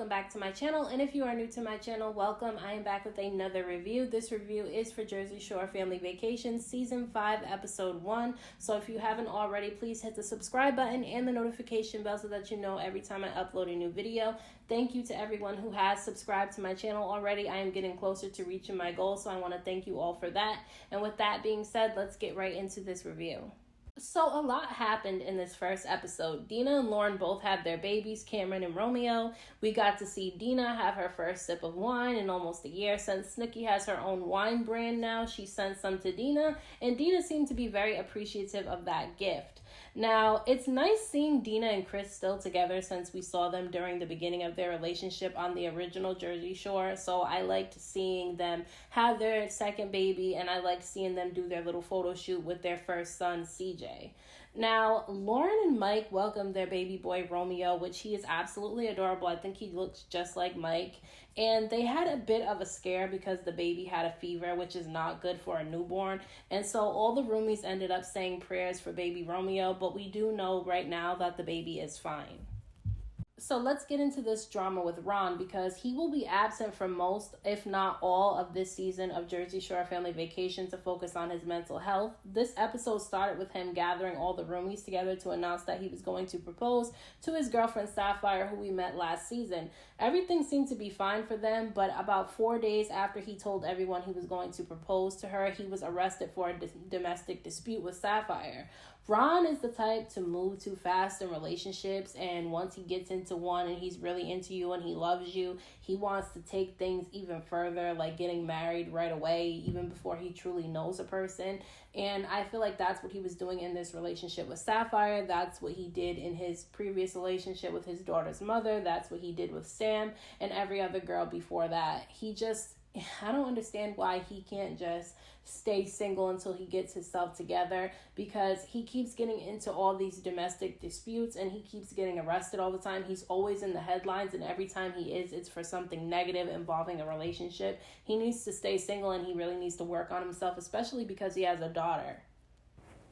welcome back to my channel. And if you are new to my channel, welcome. I am back with another review. This review is for Jersey Shore Family Vacation Season 5, Episode 1. So if you haven't already, please hit the subscribe button and the notification bell so that you know every time I upload a new video. Thank you to everyone who has subscribed to my channel already. I am getting closer to reaching my goal, so I want to thank you all for that. And with that being said, let's get right into this review. So a lot happened in this first episode. Dina and Lauren both had their babies, Cameron and Romeo. We got to see Dina have her first sip of wine in almost a year. Since Snooki has her own wine brand now, she sent some to Dina, and Dina seemed to be very appreciative of that gift. Now, it's nice seeing Dina and Chris still together since we saw them during the beginning of their relationship on the original Jersey Shore. So I liked seeing them have their second baby, and I liked seeing them do their little photo shoot with their first son, CJ. Now, Lauren and Mike welcomed their baby boy, Romeo, which he is absolutely adorable. I think he looks just like Mike. And they had a bit of a scare because the baby had a fever, which is not good for a newborn. And so all the roomies ended up saying prayers for baby Romeo, but we do know right now that the baby is fine. So let's get into this drama with Ron, because he will be absent for most, if not all, of this season of Jersey Shore Family Vacation to focus on his mental health. This episode started with him gathering all the roomies together to announce that he was going to propose to his girlfriend Sapphire, who we met last season. Everything seemed to be fine for them, but about 4 days after he told everyone he was going to propose to her, he was arrested for a domestic dispute with Sapphire. Ron is the type to move too fast in relationships, and once he gets into one and he's really into you and he loves you, he wants to take things even further, like getting married right away, even before he truly knows a person. And I feel like that's what he was doing in this relationship with Sapphire. That's what he did in his previous relationship with his daughter's mother. That's what he did with Sam and every other girl before that. I don't understand why he can't just stay single until he gets himself together, because he keeps getting into all these domestic disputes and he keeps getting arrested all the time. He's always in the headlines, and every time he is, it's for something negative involving a relationship. He needs to stay single, and he really needs to work on himself, especially because he has a daughter.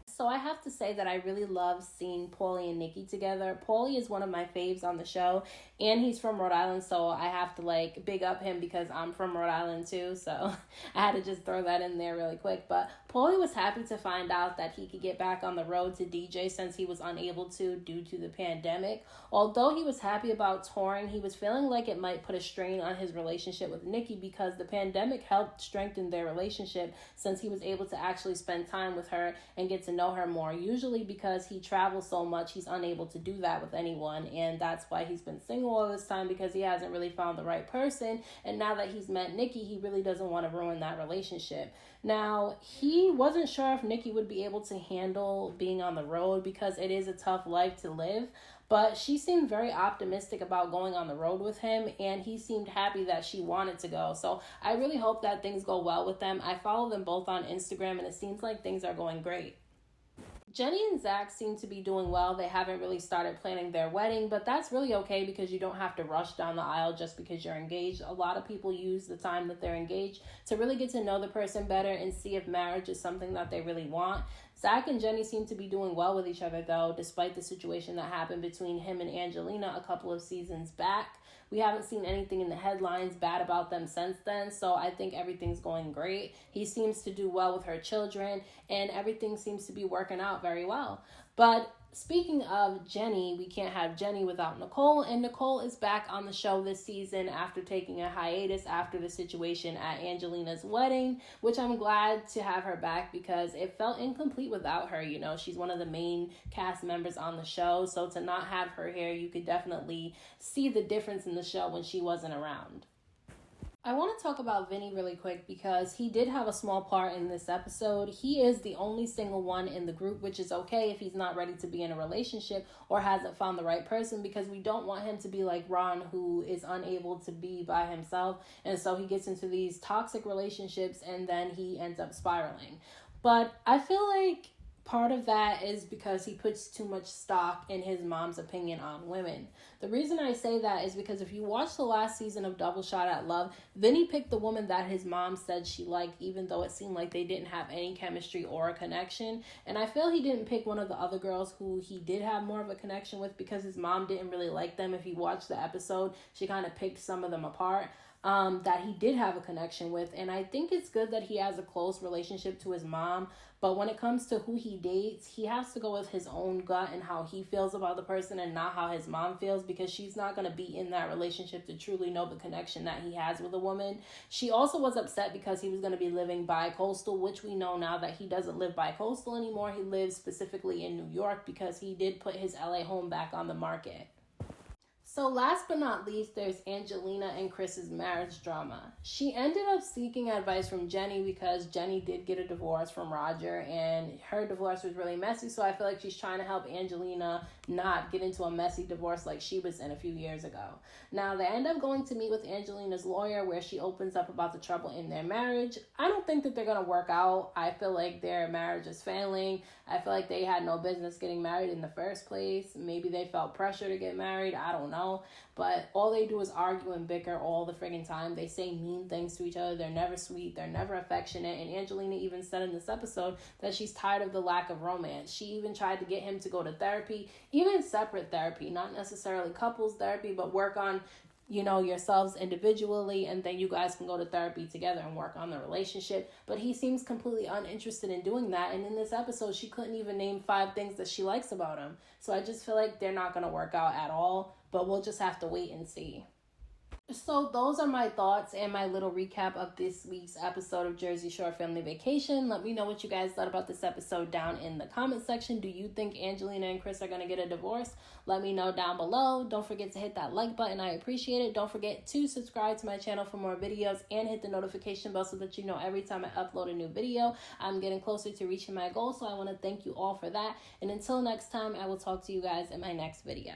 So I have to say that I really love seeing Pauly and Nikki together. Pauly is one of my faves on the show, and he's from Rhode Island, so I have to big up him because I'm from Rhode Island too, so I had to just throw that in there really quick. But Pauly was happy to find out that he could get back on the road to DJ since he was unable to due to the pandemic. Although he was happy about touring, he was feeling like it might put a strain on his relationship with Nikki because the pandemic helped strengthen their relationship since he was able to actually spend time with her and get to know her more. Usually because he travels so much, he's unable to do that with anyone, and that's why he's been single all this time, because he hasn't really found the right person. And now that he's met Nikki, he really doesn't want to ruin that relationship. Now, he wasn't sure if Nikki would be able to handle being on the road because it is a tough life to live, but she seemed very optimistic about going on the road with him, and he seemed happy that she wanted to go. So I really hope that things go well with them. I follow them both on Instagram, and it seems like things are going great. Jenny and Zach seem to be doing well. They haven't really started planning their wedding, but that's really okay because you don't have to rush down the aisle just because you're engaged. A lot of people use the time that they're engaged to really get to know the person better and see if marriage is something that they really want. Zach and Jenny seem to be doing well with each other, though, despite the situation that happened between him and Angelina a couple of seasons back. We haven't seen anything in the headlines bad about them since then, so I think everything's going great. He seems to do well with her children, and everything seems to be working out very well. But speaking of Jenny, we can't have Jenny without Nicole, and Nicole is back on the show this season after taking a hiatus after the situation at Angelina's wedding, which I'm glad to have her back because it felt incomplete without her. You know, she's one of the main cast members on the show, so to not have her here, you could definitely see the difference in the show when she wasn't around. I want to talk about Vinny really quick because he did have a small part in this episode. He is the only single one in the group, which is okay if he's not ready to be in a relationship or hasn't found the right person, because we don't want him to be like Ron, who is unable to be by himself, and so he gets into these toxic relationships and then he ends up spiraling. But I feel like part of that is because he puts too much stock in his mom's opinion on women. The reason I say that is because if you watch the last season of Double Shot at Love, Vinny picked the woman that his mom said she liked, even though it seemed like they didn't have any chemistry or a connection. And I feel he didn't pick one of the other girls who he did have more of a connection with because his mom didn't really like them. If you watch the episode, she kind of picked some of them apart. That he did have a connection with. And I think it's good that he has a close relationship to his mom. But when it comes to who he dates, he has to go with his own gut and how he feels about the person and not how his mom feels, because she's not going to be in that relationship to truly know the connection that he has with a woman. She also was upset because he was going to be living bi-coastal, which we know now that he doesn't live bi-coastal anymore. He lives specifically in New York because he did put his LA home back on the market. So last but not least, there's Angelina and Chris's marriage drama. She ended up seeking advice from Jenny because Jenny did get a divorce from Roger and her divorce was really messy. So I feel like she's trying to help Angelina not get into a messy divorce like she was in a few years ago. Now, they end up going to meet with Angelina's lawyer where she opens up about the trouble in their marriage. I don't think that they're going to work out. I feel like their marriage is failing. I feel like they had no business getting married in the first place. Maybe they felt pressure to get married. I don't know. But all they do is argue and bicker all the friggin' time. They say mean things to each other. They're never sweet. They're never affectionate. And Angelina even said in this episode that she's tired of the lack of romance. She even tried to get him to go to therapy, even separate therapy, not necessarily couples therapy, but work on, yourselves individually, and then you guys can go to therapy together and work on the relationship. But he seems completely uninterested in doing that. And in this episode, she couldn't even name 5 things that she likes about him. So I just feel like they're not going to work out at all, but we'll just have to wait and see. So those are my thoughts and my little recap of this week's episode of Jersey Shore Family Vacation. Let me know what you guys thought about this episode down in the comment section. Do you think Angelina and Chris are going to get a divorce? Let me know down below. Don't forget to hit that like button. I appreciate it. Don't forget to subscribe to my channel for more videos and hit the notification bell so that you know every time I upload a new video. I'm getting closer to reaching my goal, so I want to thank you all for that. And until next time, I will talk to you guys in my next video.